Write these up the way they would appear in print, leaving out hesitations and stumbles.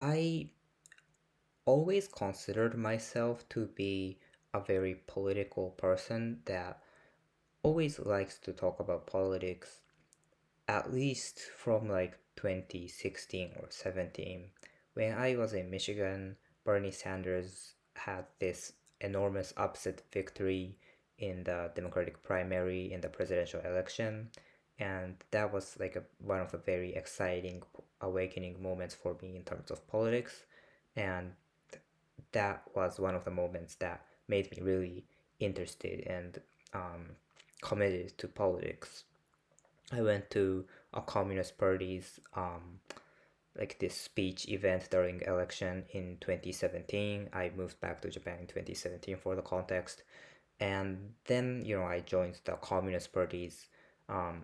I always considered myself to be a very political person that always likes to talk about politics, at least from like 2016 or 17. When I was in Michigan, Bernie Sanders had this enormous upset victory in the Democratic primary in the presidential election. And that was like one of the very exciting awakening moments for me in terms of politics. And that was one of the moments that made me really interested and um, committed to politics. I went to a Communist Party's like this speech event during election in 2017. I moved back to Japan in 2017 for the context, and then I joined the Communist Party's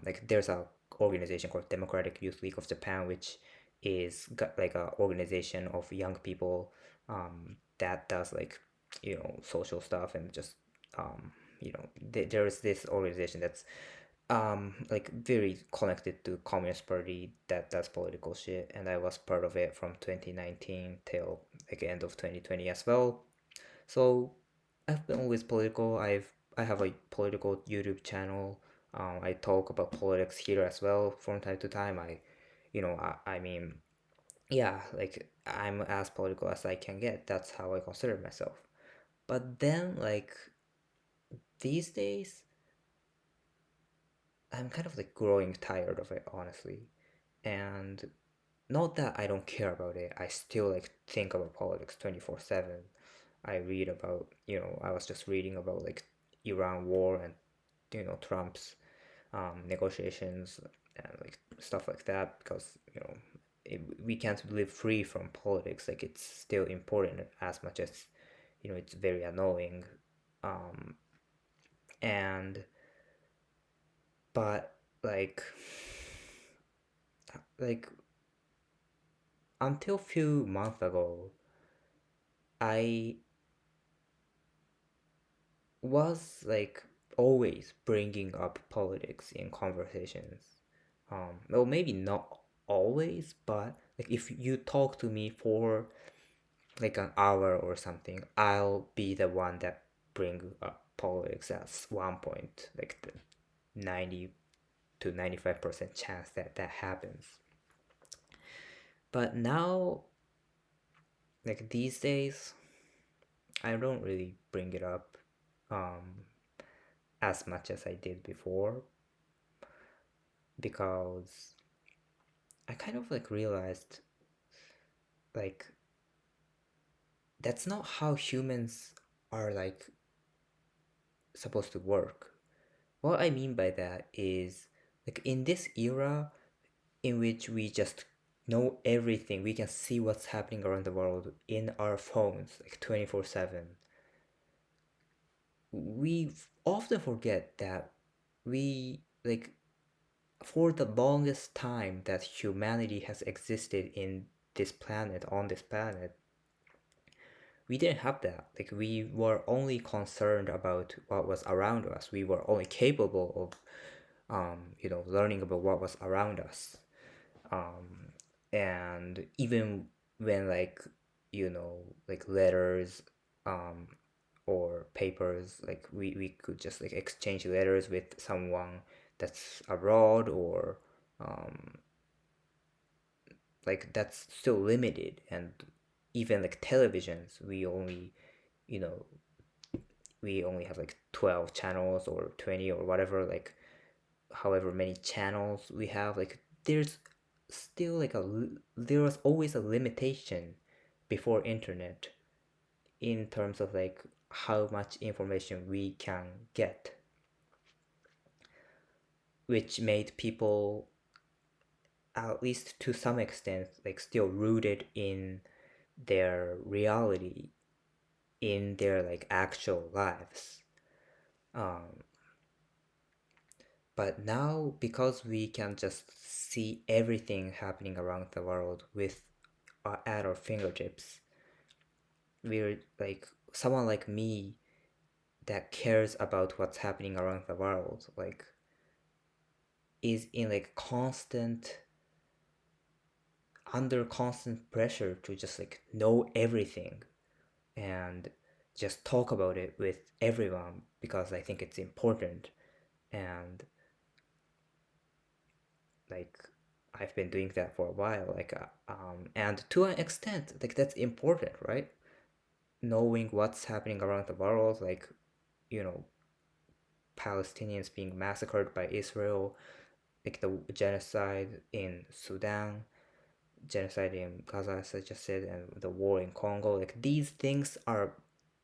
like there's a organization called Democratic Youth League of Japan, which is got like a organization of young people that does like social stuff and just there's this organization that's like very connected to Communist Party that does political shit, and I was part of it from 2019 till like end of 2020 as well. So I've been always political. I have a political YouTube channel. I talk about politics here as well from time to time. I mean, yeah, like I'm as political as I can get. That's how I consider myself. But then, like these days, I'm kind of like growing tired of it, honestly. And not that I don't care about it. I still like think about politics 24/7. I read about, I was just reading about like Iran war and Trump's negotiations and like stuff like that because we can't live free from politics. Like it's still important as much as it's very annoying. Um, and but like until few months ago, I was like always bringing up politics in conversations. Well, maybe not always, but like if you talk to me for like an hour or something, I'll be the one that bring up politics at one point, like the 90 to 95% chance that that happens. But now, like these days, I don't really bring it up um, as much as I did before because I kind of like realized like that's not how humans are like supposed to work. What I mean by that is like in this era in which we just know everything, we can see what's happening around the world in our phones like 24/7. We often forget that we like for the longest time that humanity has existed in this planet on this planet, we didn't have that. Like we were only concerned about what was around us. We were only capable of learning about what was around us. Um, and even when like like letters um or papers, like we could just like exchange letters with someone that's abroad or um like that's still limited. And even like televisions, you know we only have like 12 channels or 20 or whatever, like however many channels we have. Like there's still like there was always a limitation before internet in terms of like how much information we can get, which made people, at least to some extent, like still rooted in their reality, in their like actual lives. um But now, because we can just see everything happening around the world with at our fingertips, we're like someone like me that cares about what's happening around the world, like is in like constant under constant pressure to just like know everything and just talk about it with everyone because I think it's important. And like I've been doing that for a while, and to an extent, like that's important, right? Knowing what's happening around the world, like, you know, Palestinians being massacred by Israel, like the genocide in Sudan, genocide in Gaza, as I just said, and the war in Congo. Like these things are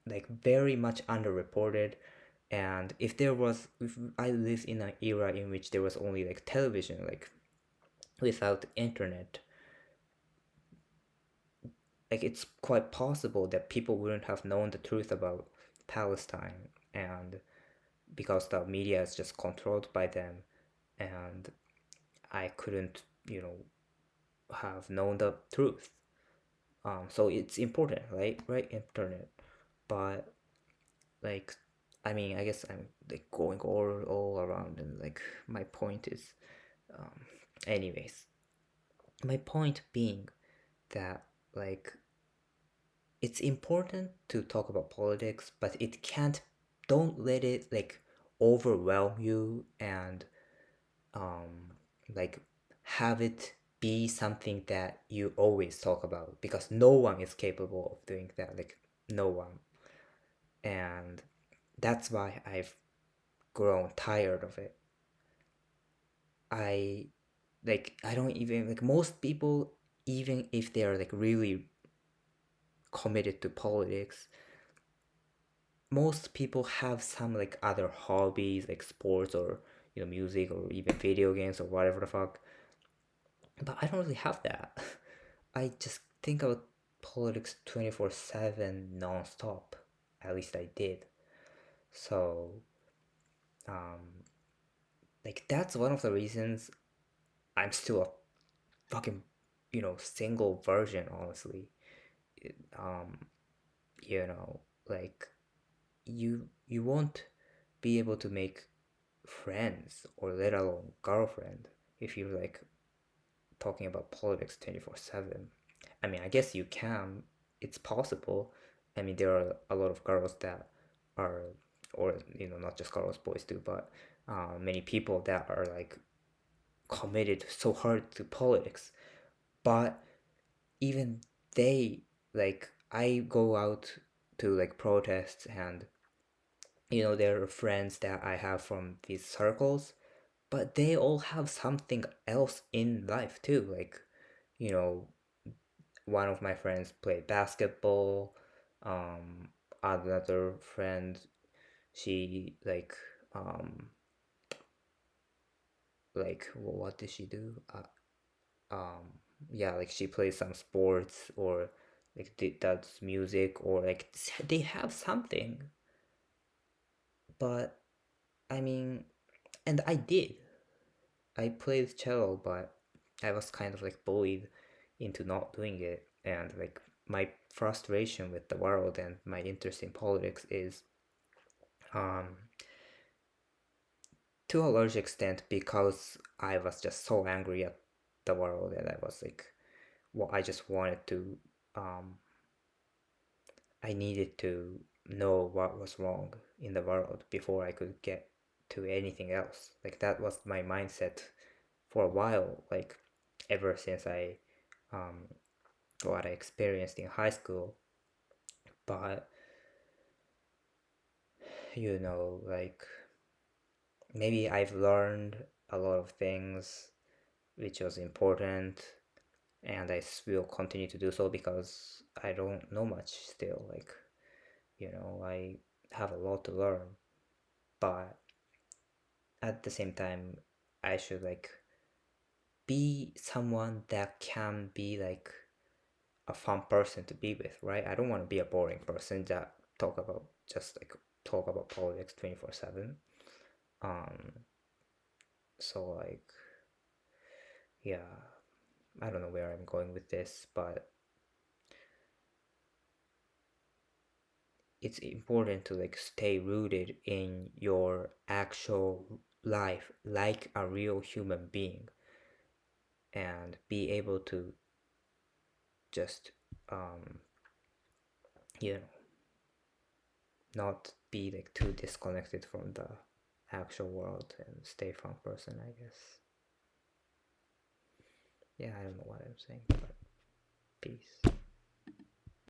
like very much underreported. And if I lived in an era in which there was only like television, like without internet, like it's quite possible that people wouldn't have known the truth about Palestine, and because the media is just controlled by them, and I couldn't, have known the truth. So it's important, right, internet. But like, I mean, I guess I'm like going all around, and like my point is, um, anyways, my point being that like it's important to talk about politics, but it can't. Don't let it like overwhelm you and um like have it be something that you always talk about because no one is capable of doing that. Like no one, and that's why I've grown tired of it. I I don't even like most people, even if they are like really committed to politics, most people have some like other hobbies like sports or music or even video games or whatever the fuck. But I don't really have that. I just think about politics 24/7 non-stop. At least I did. So um like that's one of the reasons I'm still a fucking single virgin, honestly. Um you know like you won't be able to make friends or let alone girlfriend if you're like talking about politics 24/7. I mean, I guess you can. It's possible. I mean, there are a lot of girls that are, or not just girls, boys too, but many people that are like committed so hard to politics. But even they, like, I go out to like protests, and there are friends that I have from these circles, but they all have something else in life too. Like, you know, one of my friends played basketball. Um, Another friend, she what did she do? Um, yeah, like she plays some sports or like does music or like they have something. But I mean, and I did. I played cello, but I was kind of like bullied into not doing it. And like my frustration with the world and my interest in politics is um, to a large extent because I was just so angry at the world, and I was like, well, I just wanted to, um, I needed to know what was wrong in the world before I could get to anything else. Like that was my mindset for a while, like ever since um, what I experienced in high school. But like maybe I've learned a lot of things which was important, and will continue to do so because I don't know much still. Like, I have a lot to learn, but at the same time, I should like be someone that can be like a fun person to be with, right? I don't want to be a boring person that talk about politics 24/7. Um, so like, yeah, I don't know where I'm going with this, but it's important to like stay rooted in your actual life like a real human being and be able to just you know, not be like too disconnected from the actual world and stay fun person, I guess. Yeah, I don't know what I'm saying, but peace.